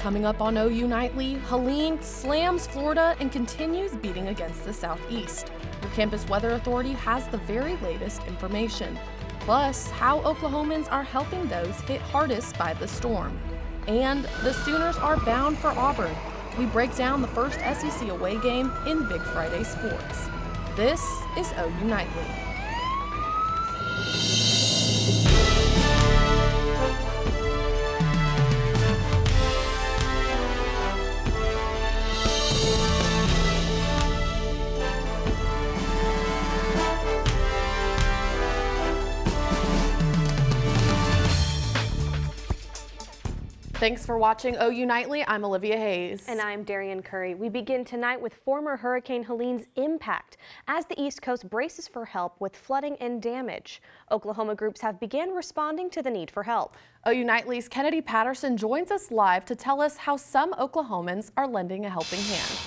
Coming up on OU Nightly, Helene slams Florida and continues beating against the Southeast. Your campus weather authority has the very latest information. Plus, how Oklahomans are helping those hit hardest by the storm. And the Sooners are bound for Auburn. We break down the first SEC away game in Big Friday sports. This is OU Nightly. Thanks for watching OU Nightly. I'm Olivia Hayes. And I'm Darian Curry. We begin tonight with former Hurricane Helene's impact as the East Coast braces for help with flooding and damage. Oklahoma groups have begun responding to the need for help. OU Nightly's Kennedy Patterson joins us live to tell us how some Oklahomans are lending a helping hand.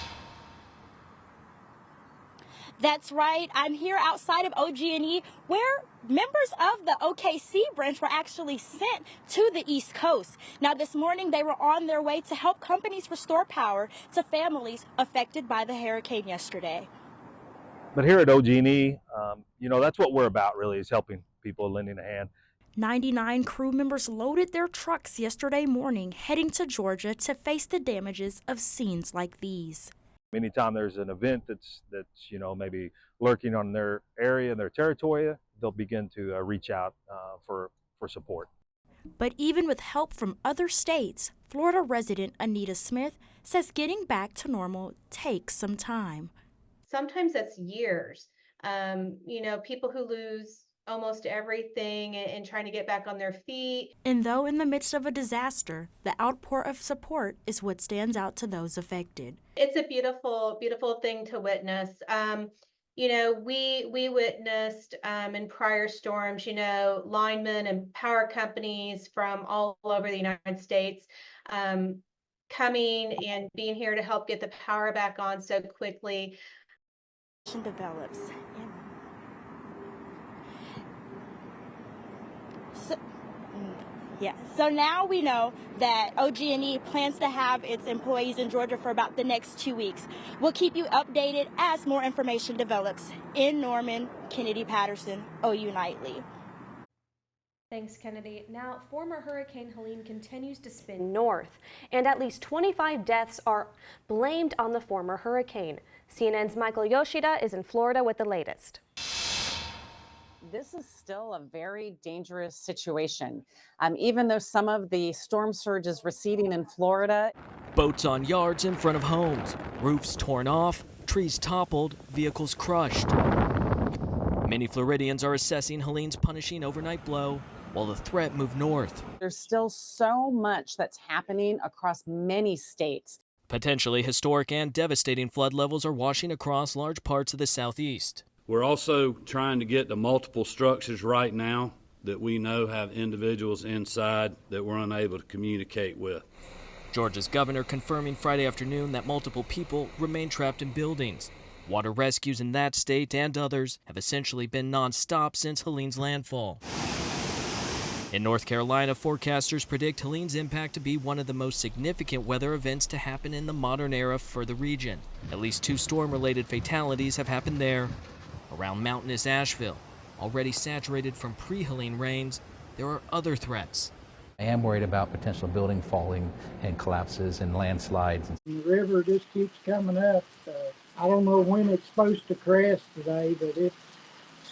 That's right. I'm here outside of OG&E where members of the OKC branch were actually sent to the East Coast. Now, this morning they were on their way to help companies restore power to families affected by the hurricane yesterday. But here at OG&E, that's what we're about really, is helping people, lending a hand. 99 crew members loaded their trucks yesterday morning, heading to Georgia to face the damages of scenes like these. Anytime there's an event that's maybe lurking on their area and their territory, they'll begin to reach out for support. But even with help from other states, Florida resident Anita Smith says getting back to normal takes some time. Sometimes that's years. People who lose almost everything and trying to get back on their feet. And though in the midst of a disaster, the outpour of support is what stands out to those affected. It's a beautiful, beautiful thing to witness. We witnessed in prior storms, linemen and power companies from all over the United States coming and being here to help get the power back on so quickly. Develops. So now we know that OG&E plans to have its employees in Georgia for about the next 2 weeks. We'll keep you updated as more information develops. In Norman, Kennedy Patterson, OU Nightly. Thanks, Kennedy. Now, former Hurricane Helene continues to spin north, and at least 25 deaths are blamed on the former hurricane. CNN's Michael Yoshida is in Florida with the latest. This is still a very dangerous situation. Even though some of the storm surge is receding in Florida. Boats on yards in front of homes, roofs torn off, trees toppled, vehicles crushed. Many Floridians are assessing Helene's punishing overnight blow while the threat moved north. There's still so much that's happening across many states. Potentially historic and devastating flood levels are washing across large parts of the Southeast. We're also trying to get the multiple structures right now that we know have individuals inside that we're unable to communicate with. Georgia's governor confirming Friday afternoon that multiple people remain trapped in buildings. Water rescues in that state and others have essentially been nonstop since Helene's landfall. In North Carolina, forecasters predict Helene's impact to be one of the most significant weather events to happen in the modern era for the region. At least 2 storm-related fatalities have happened there. Around mountainous Asheville, already saturated from pre-Helene rains, there are other threats. I am worried about potential building falling and collapses and landslides. The river just keeps coming up. I don't know when it's supposed to crest today, but it's...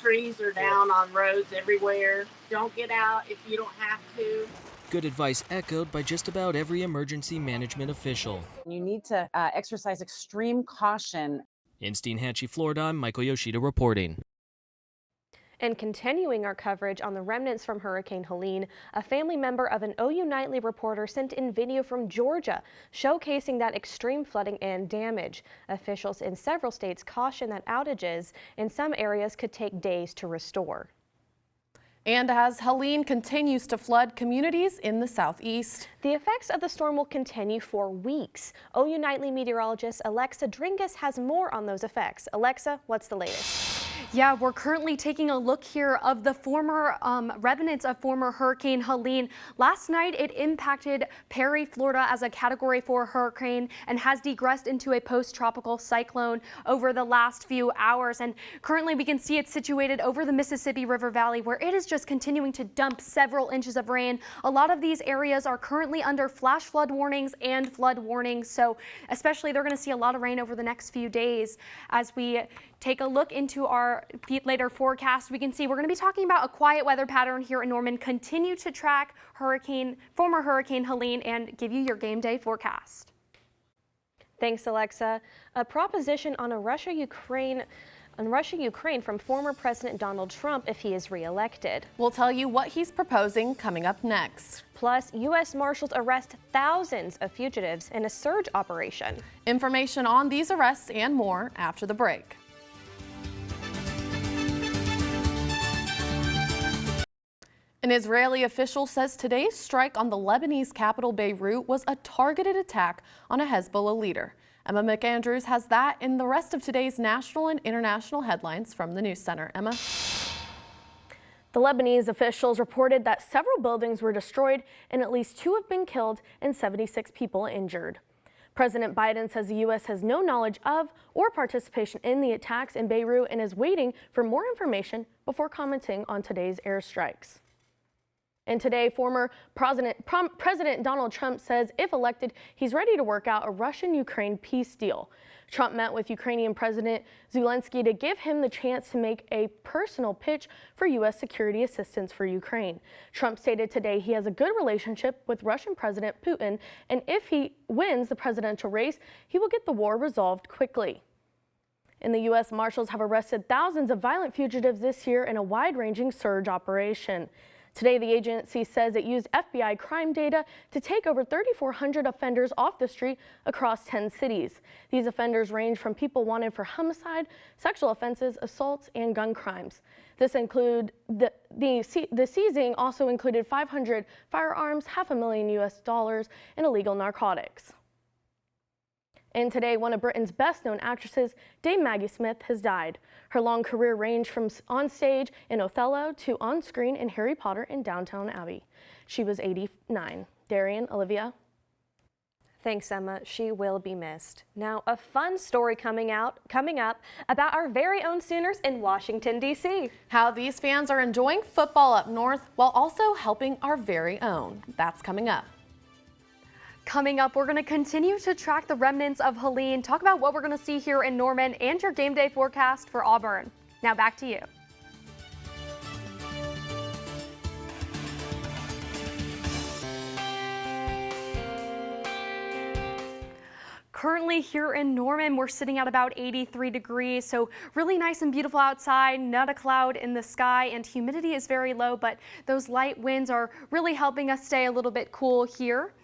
Trees are down on roads everywhere. Don't get out if you don't have to. Good advice echoed by just about every emergency management official. You need to exercise extreme caution. In Steinhatchee, Florida, I'm Michael Yoshida reporting. And continuing our coverage on the remnants from Hurricane Helene, a family member of an OU Nightly reporter sent in video from Georgia showcasing that extreme flooding and damage. Officials in several states caution that outages in some areas could take days to restore. And as Helene continues to flood communities in the Southeast, the effects of the storm will continue for weeks. OU Nightly meteorologist Alexa Dringus has more on those effects. Alexa, what's the latest? Yeah, we're currently taking a look here of the former remnants of former Hurricane Helene. Last night, it impacted Perry, Florida as a Category 4 hurricane and has degressed into a post-tropical cyclone over the last few hours. And currently, we can see it situated over the Mississippi River Valley, where it is just continuing to dump several inches of rain. A lot of these areas are currently under flash flood warnings and flood warnings. So especially, they're going to see a lot of rain over the next few days. As we take a look into our later forecast, we can see we're going to be talking about a quiet weather pattern here in Norman. Continue to track former Hurricane Helene and give you your game day forecast. Thanks, Alexa. A proposition on Russia-Ukraine from former President Donald Trump if he is reelected. We'll tell you what he's proposing coming up next. Plus, U.S. Marshals arrest thousands of fugitives in a surge operation. Information on these arrests and more after the break. An Israeli official says today's strike on the Lebanese capital Beirut was a targeted attack on a Hezbollah leader. Emma McAndrews has that in the rest of today's national and international headlines from the News Center. Emma? The Lebanese officials reported that several buildings were destroyed and at least 2 have been killed and 76 people injured. President Biden says the U.S. has no knowledge of or participation in the attacks in Beirut and is waiting for more information before commenting on today's airstrikes. And today, former President Donald Trump says if elected, he's ready to work out a Russian-Ukraine peace deal. Trump met with Ukrainian President Zelensky to give him the chance to make a personal pitch for U.S. security assistance for Ukraine. Trump stated today he has a good relationship with Russian President Putin, and if he wins the presidential race, he will get the war resolved quickly. And the U.S. Marshals have arrested thousands of violent fugitives this year in a wide-ranging surge operation. Today, the agency says it used FBI crime data to take over 3,400 offenders off the street across 10 cities. These offenders range from people wanted for homicide, sexual offenses, assaults, and gun crimes. The seizing also included 500 firearms, $500,000 US, and illegal narcotics. And today, one of Britain's best-known actresses, Dame Maggie Smith, has died. Her long career ranged from on stage in Othello to on screen in Harry Potter and Downton Abbey. She was 89. Darian, Olivia. Thanks, Emma. She will be missed. Now, a fun story coming up about our very own Sooners in Washington, D.C. How these fans are enjoying football up north while also helping our very own. That's coming up. Coming up, we're going to continue to track the remnants of Helene, talk about what we're going to see here in Norman, and your game day forecast for Auburn. Now back to you. Currently here in Norman, we're sitting at about 83 degrees, so really nice and beautiful outside, not a cloud in the sky, and humidity is very low, but those light winds are really helping us stay a little bit cool here.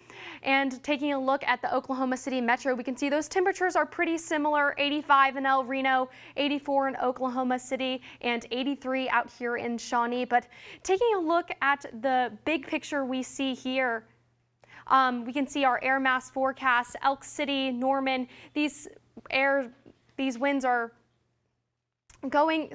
And taking a look at the Oklahoma City Metro, we can see those temperatures are pretty similar, 85 in El Reno, 84 in Oklahoma City, and 83 out here in Shawnee. But taking a look at the big picture we see here, we can see our air mass forecast, Elk City, Norman, these winds are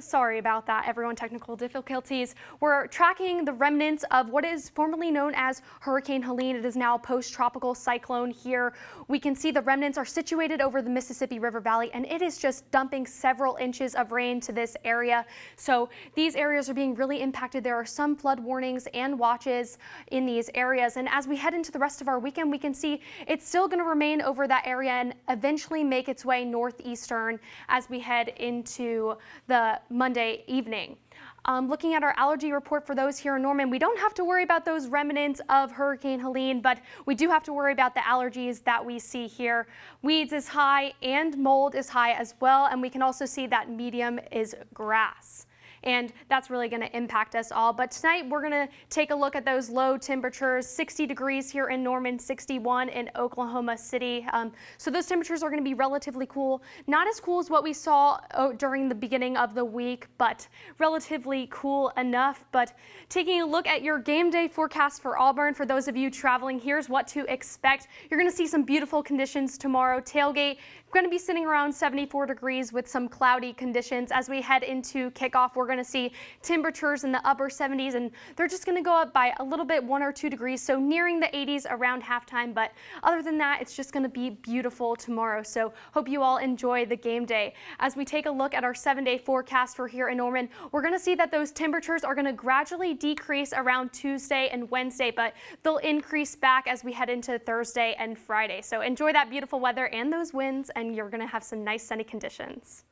sorry about that, everyone, technical difficulties. We're tracking the remnants of what is formerly known as Hurricane Helene. It is now a post-tropical cyclone here. We can see the remnants are situated over the Mississippi River Valley, and it is just dumping several inches of rain to this area. So these areas are being really impacted. There are some flood warnings and watches in these areas. And as we head into the rest of our weekend, we can see it's still going to remain over that area and eventually make its way northeastern as we head into the Monday evening. Looking at our allergy report for those here in Norman, we don't have to worry about those remnants of Hurricane Helene, but we do have to worry about the allergies that we see here. Weeds is high and mold is high as well, and we can also see that medium is grass. and that's really going to impact us all. But tonight we're going to take a look at those low temperatures, 60 degrees here in Norman, 61 in Oklahoma City. So those temperatures are going to be relatively cool, not as cool as what we saw during the beginning of the week, but relatively cool enough. But taking a look at your game day forecast for Auburn, for those of you traveling, here's what to expect. You're going to see some beautiful conditions tomorrow. Tailgate, going to be sitting around 74 degrees with some cloudy conditions. As we head into kickoff, we're going to see temperatures in the upper 70s, and they're just going to go up by a little bit, 1 or 2 degrees, so nearing the 80s around halftime. But other than that, it's just going to be beautiful tomorrow. So hope you all enjoy the game day. As we take a look at our 7-day forecast for here in Norman, we're going to see that those temperatures are going to gradually decrease around Tuesday and Wednesday, but they'll increase back as we head into Thursday and Friday. So enjoy that beautiful weather and those winds, and you're going to have some nice sunny conditions.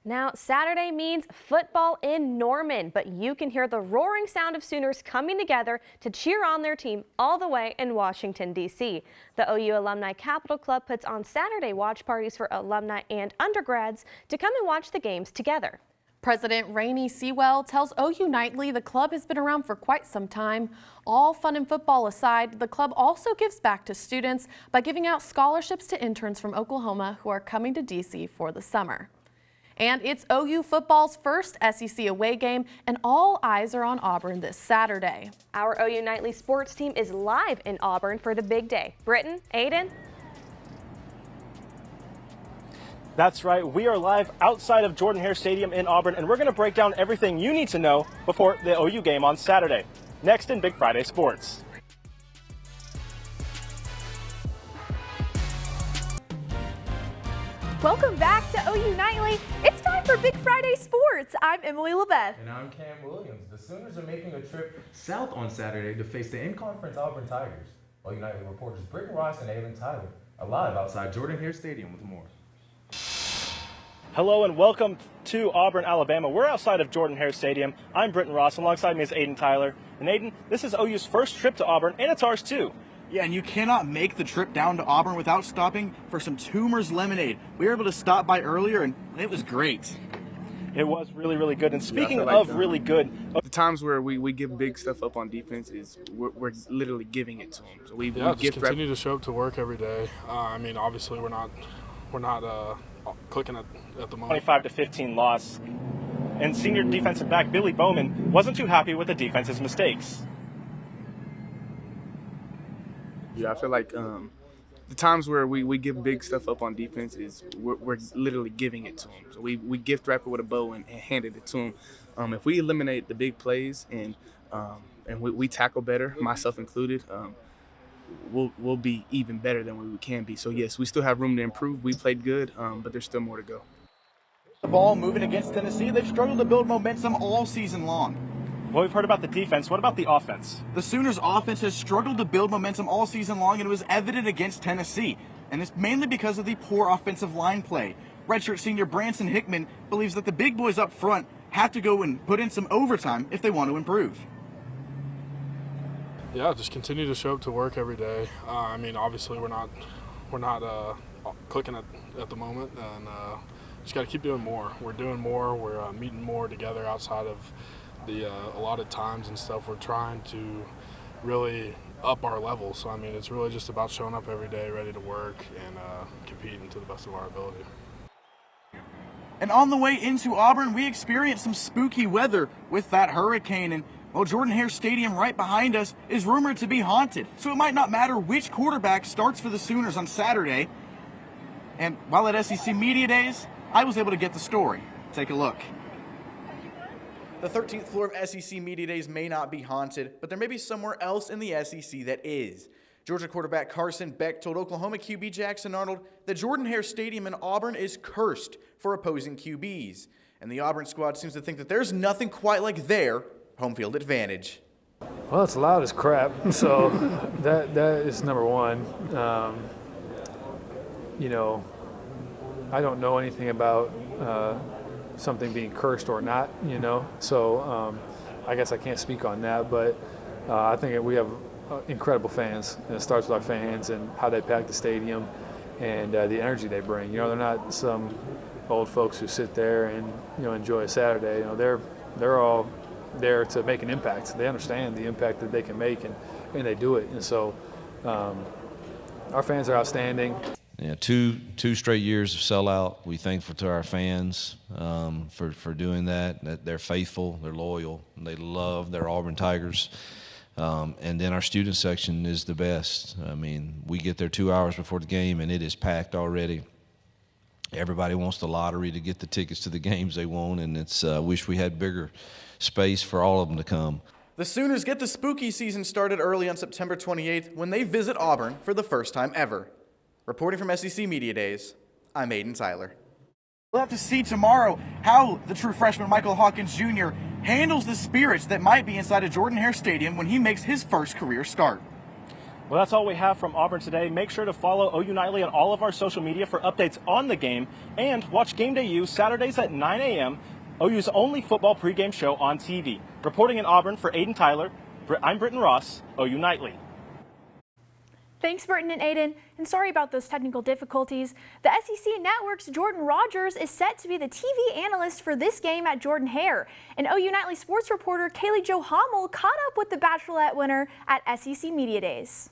Now, Saturday means football in Norman, but you can hear the roaring sound of Sooners coming together to cheer on their team all the way in Washington, D.C. The OU Alumni Capital Club puts on Saturday watch parties for alumni and undergrads to come and watch the games together. President Rainey Sewell tells OU Nightly the club has been around for quite some time. All fun and football aside, the club also gives back to students by giving out scholarships to interns from Oklahoma who are coming to D.C. for the summer. And it's OU football's first SEC away game, and all eyes are on Auburn this Saturday. Our OU Nightly sports team is live in Auburn for the big day. Britton, Aiden? That's right. We are live outside of Jordan-Hare Stadium in Auburn, and we're going to break down everything you need to know before the OU game on Saturday. Next in Big Friday Sports. Welcome back to OU Nightly. It's time for Big Friday Sports. I'm Emily LaBeth. And I'm Cam Williams. The Sooners are making a trip south on Saturday to face the in-conference Auburn Tigers. OU Nightly reporters Britton Ross and Aiden Tyler are live outside Jordan-Hare Stadium with more. Hello and welcome to Auburn, Alabama. We're outside of Jordan-Hare Stadium. I'm Britton Ross. Alongside me is Aiden Tyler. And Aiden, this is OU's first trip to Auburn, and it's ours too. Yeah, and you cannot make the trip down to Auburn without stopping for some Toomer's Lemonade. We were able to stop by earlier, and it was great. It was really, really good. And speaking of really good, the times where we give big stuff up on defense is we're literally giving it to them. So we just continue to show up to work every day. I mean, obviously we're not clicking at the moment. 25-15 loss. And senior defensive back Billy Bowman wasn't too happy with the defense's mistakes. Yeah, I feel like the times where we give big stuff up on defense is we're literally giving it to them. So we gift wrap it with a bow and handed it to them. If we eliminate the big plays and we tackle better, myself included, we'll be even better than we can be. So yes, we still have room to improve. We played good, but there's still more to go. The ball moving against Tennessee, they've struggled to build momentum all season long. Well, we've heard about the defense. What about the offense? The Sooners' offense has struggled to build momentum all season long, and it was evident against Tennessee. And it's mainly because of the poor offensive line play. Redshirt senior Branson Hickman believes that the big boys up front have to go and put in some overtime if they want to improve. Yeah, just continue to show up to work every day. I mean, obviously we're not clicking at the moment, and just got to keep doing more. We're doing more. We're meeting more together outside of the allotted times and stuff. We're trying to really up our level. So I mean, it's really just about showing up every day, ready to work and competing to the best of our ability. And on the way into Auburn, we experienced some spooky weather with that hurricane. And well, Jordan-Hare Stadium right behind us is rumored to be haunted. So it might not matter which quarterback starts for the Sooners on Saturday. And while at SEC Media Days, I was able to get the story. Take a look. The 13th floor of SEC Media Days may not be haunted, but there may be somewhere else in the SEC that is. Georgia quarterback Carson Beck told Oklahoma QB Jackson Arnold that Jordan-Hare Stadium in Auburn is cursed for opposing QBs. And the Auburn squad seems to think that there's nothing quite like their home field advantage. Well, it's loud as crap, so that is number one. I don't know anything about something being cursed or not, so I guess I can't speak on that, but I think we have incredible fans, and it starts with our fans and how they pack the stadium and the energy they bring. They're not some old folks who sit there and enjoy a Saturday. They're all there to make an impact. They understand the impact that they can make, and they do it. And so our fans are outstanding. Yeah, two straight years of sellout. We're thankful to our fans for doing that. They're faithful, they're loyal, and they love their Auburn Tigers. And then our student section is the best. I mean, we get there 2 hours before the game, and it is packed already. Everybody wants the lottery to get the tickets to the games they want, and it's wish we had bigger space for all of them to come. The Sooners get the spooky season started early on September 28th when they visit Auburn for the first time ever. Reporting from SEC Media Days, I'm Aiden Tyler. We'll have to see tomorrow how the true freshman Michael Hawkins Jr. handles the spirits that might be inside of Jordan-Hare Stadium when he makes his first career start. Well, that's all we have from Auburn today. Make sure to follow OU Nightly on all of our social media for updates on the game, and watch Game Day U Saturdays at 9 a.m., OU's only football pregame show on TV. Reporting in Auburn for Aiden Tyler, I'm Britton Ross, OU Nightly. Thanks, Burton and Aiden, and sorry about those technical difficulties. The SEC Network's Jordan Rogers is set to be the TV analyst for this game at Jordan-Hare. And OU Nightly sports reporter Kaylee Jo Hummel caught up with the Bachelorette winner at SEC Media Days.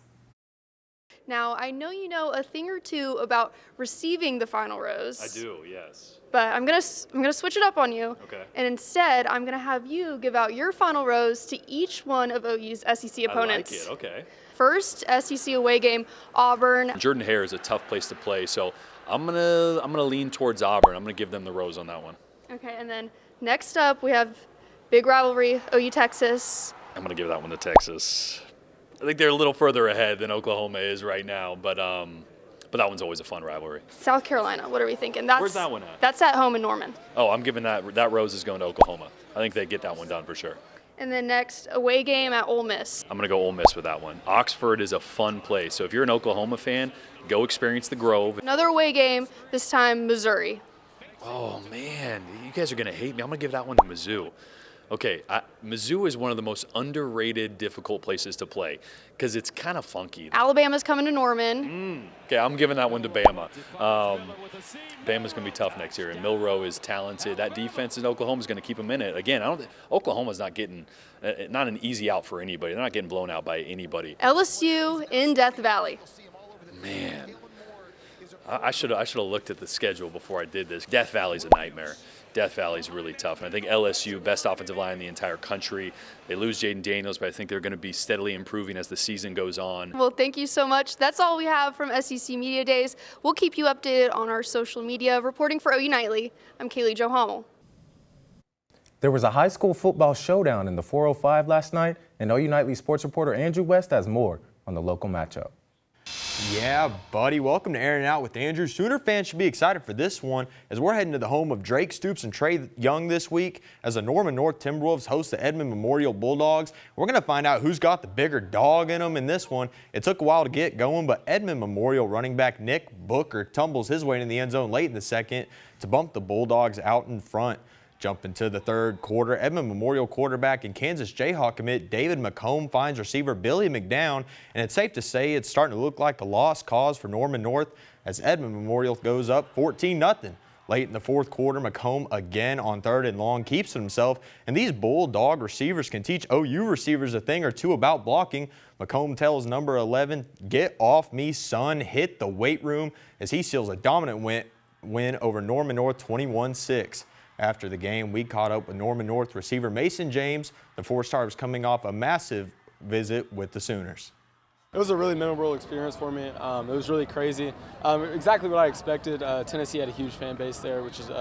Now, I know you know a thing or two about receiving the final rose. I do, yes. But I'm gonna switch it up on you. Okay. And instead, I'm gonna have you give out your final rose to each one of OU's SEC opponents. I like it, okay. First, SEC away game, Auburn. Jordan-Hare is a tough place to play, so I'm gonna lean towards Auburn. I'm gonna give them the rose on that one. Okay, and then next up we have big rivalry, OU Texas. I'm gonna give that one to Texas. I think they're a little further ahead than Oklahoma is right now, but that one's always a fun rivalry. South Carolina, what are we thinking? Where's that one at? That's at home in Norman. Oh, I'm giving that rose is going to Oklahoma. I think they get that one done for sure. And then next, away game at Ole Miss. I'm going to go Ole Miss with that one. Oxford is a fun place, so if you're an Oklahoma fan, go experience the Grove. Another away game, this time Missouri. Oh, man, you guys are going to hate me. I'm going to give that one to Mizzou. Okay, Mizzou is one of the most underrated, difficult places to play because it's kind of funky. Alabama's coming to Norman. Okay, I'm giving that one to Bama. Bama's going to be tough next year, and Milroe is talented. That defense in Oklahoma is going to keep them in it. Again, Oklahoma's not getting not an easy out for anybody. They're not getting blown out by anybody. LSU in Death Valley. Man, I should have looked at the schedule before I did this. Death Valley's a nightmare. Death Valley's really tough, and I think LSU, best offensive line in the entire country. They lose Jaden Daniels, but I think they're going to be steadily improving as the season goes on. Well, thank you so much. That's all we have from SEC Media Days. We'll keep you updated on our social media. Reporting for OU Nightly, I'm Kaylee Jo Hummel. There was a high school football showdown in the 405 last night, and OU Nightly sports reporter Andrew West has more on the local matchup. Yeah, buddy. Welcome to Airing It Out with Andrew. Sooner fans should be excited for this one as we're heading to the home of Drake Stoops and Trey Young this week as the Norman North Timberwolves host the Edmond Memorial Bulldogs. We're going to find out who's got the bigger dog in them in this one. It took a while to get going, but Edmond Memorial running back Nick Booker tumbles his way in the end zone late in the second to bump the Bulldogs out in front. Jumping to the third quarter, Edmond Memorial quarterback and Kansas Jayhawk commit David McComb finds receiver Billy McDown, and it's safe to say it's starting to look like a lost cause for Norman North as Edmond Memorial goes up 14-0. Late in the fourth quarter, McComb again on third and long keeps it himself, and these Bulldog receivers can teach OU receivers a thing or two about blocking. McComb tells number 11, "Get off me, son," hit the weight room as he seals a dominant win over Norman North 21-6. After the game, we caught up with Norman North receiver Mason James. The four-star was coming off a massive visit with the Sooners. It was a really memorable experience for me. It was really crazy. Exactly what I expected. Tennessee had a huge fan base there, which is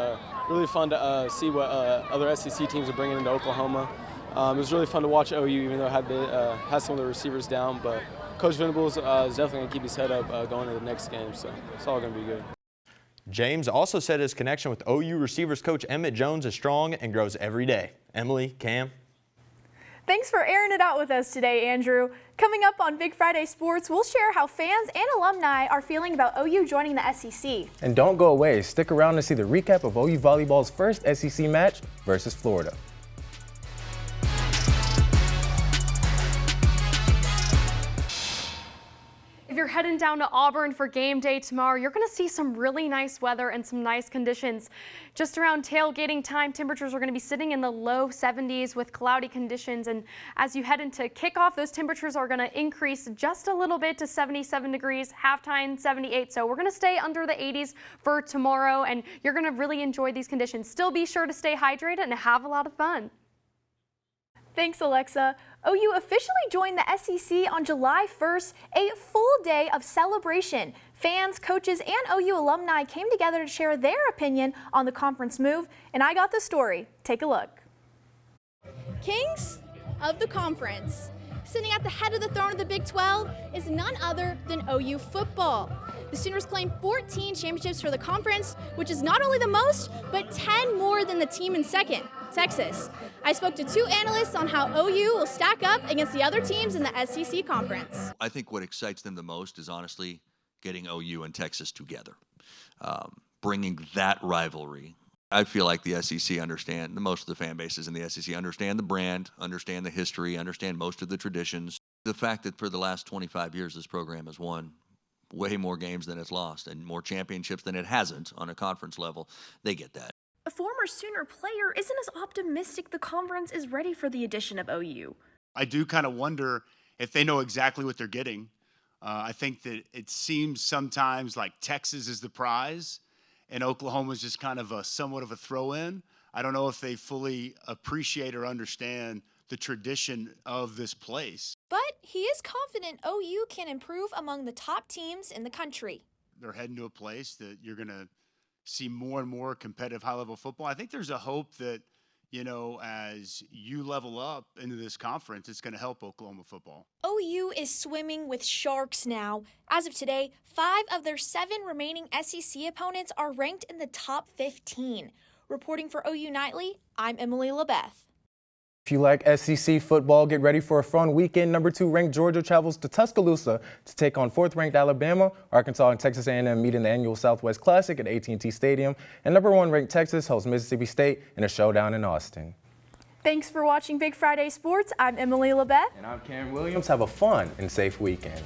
really fun to see what other SEC teams are bringing into Oklahoma. It was really fun to watch OU, even though it had some of the receivers down. But Coach Venables is definitely going to keep his head up going into the next game, so it's all going to be good. James also said his connection with OU receivers coach Emmett Jones is strong and grows every day. Emily, Cam. Thanks for airing it out with us today, Andrew. Coming up on Big Friday Sports, we'll share how fans and alumni are feeling about OU joining the SEC. And don't go away. Stick around to see the recap of OU Volleyball's first SEC match versus Florida. If If you're heading down to Auburn for game day tomorrow, you're going to see some really nice weather and some nice conditions. Just around tailgating time, temperatures are going to be sitting in the low 70s with cloudy conditions. And as you head into kickoff, those temperatures are going to increase just a little bit to 77 degrees, halftime 78. So we're going to stay under the 80s for tomorrow, and you're going to really enjoy these conditions. Still be sure to stay hydrated and have a lot of fun. Thanks, Alexa. OU officially joined the SEC on July 1st, a full day of celebration. Fans, coaches, and OU alumni came together to share their opinion on the conference move, and I got the story. Take a look. Kings of the conference. Sitting at the head of the throne of the Big 12 is none other than OU football. The Sooners claim 14 championships for the conference, which is not only the most, but 10 more than the team in second, Texas. I spoke to two analysts on how OU will stack up against the other teams in the SEC conference. I think what excites them the most is honestly getting OU and Texas together, bringing that rivalry. I feel like the SEC understand, most of the fan bases in the SEC understand the brand, understand the history, understand most of the traditions. The fact that for the last 25 years this program has won way more games than it's lost and more championships than it hasn't on a conference level, they get that. A former Sooner player isn't as optimistic the conference is ready for the addition of OU. I do kind of wonder if they know exactly what they're getting. I think that it seems sometimes like Texas is the prize and Oklahoma is just kind of somewhat of a throw-in. I don't know if they fully appreciate or understand the tradition of this place. But he is confident OU can improve among the top teams in the country. They're heading to a place that you're going to see more and more competitive high-level football. I think there's a hope that, you know, as you level up into this conference, it's going to help Oklahoma football. OU is swimming with sharks now. As of today, 5 of their 7 remaining SEC opponents are ranked in the top 15. Reporting for OU Nightly, I'm Emily LaBeth. If you like SEC football, get ready for a fun weekend. Number 2 ranked Georgia travels to Tuscaloosa to take on 4th ranked Alabama. Arkansas and Texas A&M meet in the annual Southwest Classic at AT&T Stadium. And number 1 ranked Texas hosts Mississippi State in a showdown in Austin. Thanks for watching Big Friday Sports. I'm Emily LaBeth. And I'm Cam Williams. Have a fun and safe weekend.